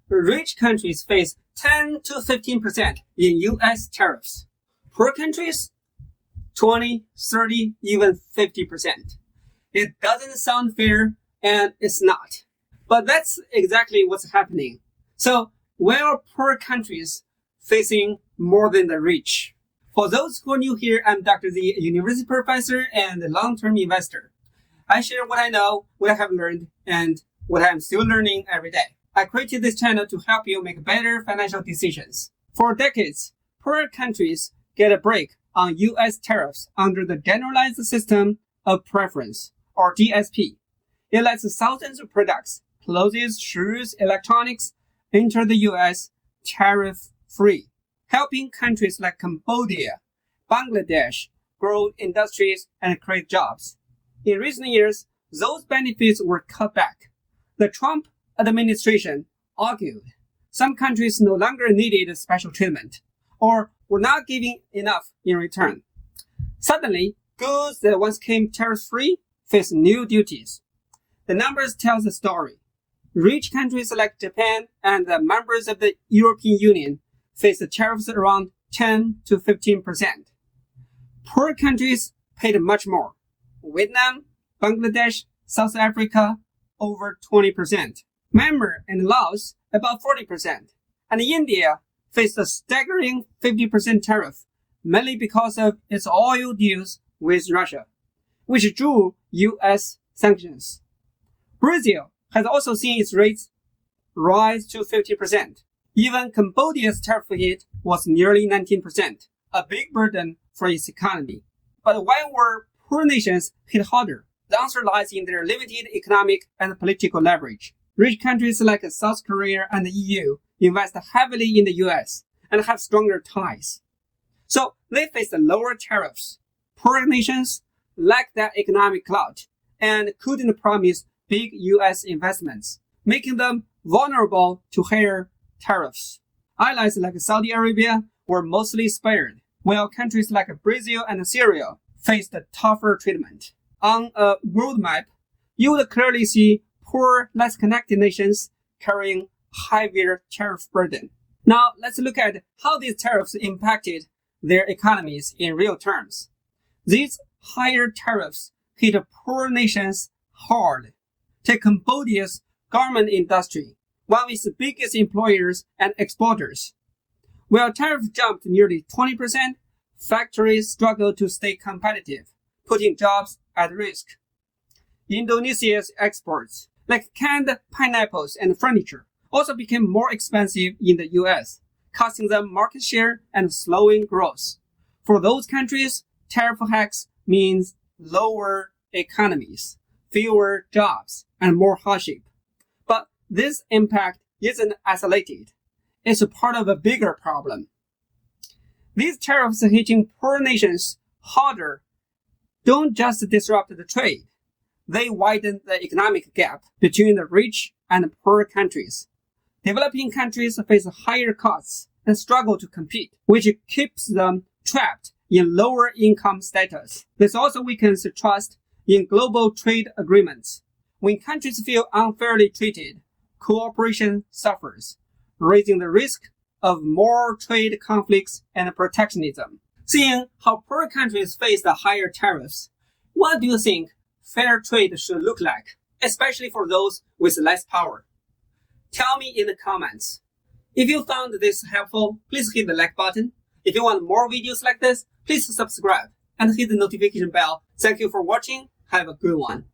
rich countries face 10 to 15% in US tariffs. Poor countries, 20, 30, even 50%. It doesn't sound fair, and it's not. But that's exactly what's happening. So, why are poor countries facing more than the rich? For those who are new here, I'm Dr. Z, a university professor and a long-term investor. I share what I know, what I have learned, and what I'm still learning every day. I created this channel to help you make better financial decisions. For decades, poorer countries get a break on US tariffs under the Generalized System of Preferences, or GSP. It lets thousands of products, clothes, shoes, electronics, enter the US tariff-free, helping countries like Cambodia, Bangladesh grow industries and create jobs. In recent years, those benefits were cut back. The Trump administration argued some countries no longer needed special treatment or were not giving enough in return. Suddenly, goods that once came tariff-free face new duties. The numbers tell the story. Rich countries like Japan and the members of the European Union face the tariffs around 10 to 15%. Poor countries paid much more. Vietnam, Bangladesh, South Africa, over 20%. Myanmar and Laos, about 40%. And India faced a staggering 50% tariff, mainly because of its oil deals with Russia, which drew US sanctions. Brazil has also seen its rates rise to 50%. Even Cambodia's tariff hit was nearly 19%, a big burden for its economy. But why were poor nations hit harder? The answer lies in their limited economic and political leverage. Rich countries like South Korea and the EU invest heavily in the US and have stronger ties. So they face lower tariffs. Poor nations lack that economic clout and couldn't promise big US investments, making them vulnerable to higher tariffs. Allies like Saudi Arabia were mostly spared, while countries like Brazil and Syria faced tougher treatment. On a world map, you would clearly see poor, less connected nations carrying heavier tariff burden. Now, let's look at how these tariffs impacted their economies in real terms. These higher tariffs hit poor nations hard. Take Cambodia's garment industry, one of its biggest employers and exporters. While tariffs jumped nearly 20%, factories struggled to stay competitive, putting jobs at risk. Indonesia's exports, like canned pineapples and furniture, also became more expensive in the US, costing them market share and slowing growth. For those countries, tariff hikes means lower economies, fewer jobs, and more hardship. But this impact isn't isolated. It's a part of a bigger problem. These tariffs hitting poor nations harder don't just disrupt the trade. They widen the economic gap between the rich and poor countries. Developing countries face higher costs and struggle to compete, which keeps them trapped in lower income status. This also weakens trust in global trade agreements. When countries feel unfairly treated, cooperation suffers, raising the risk of more trade conflicts and protectionism. Seeing how poor countries face the higher tariffs, what do you think fair trade should look like, especially for those with less power? Tell me in the comments. If you found this helpful, please hit the like button. If you want more videos like this, please subscribe and hit the notification bell. Thank you for watching. Have a good one.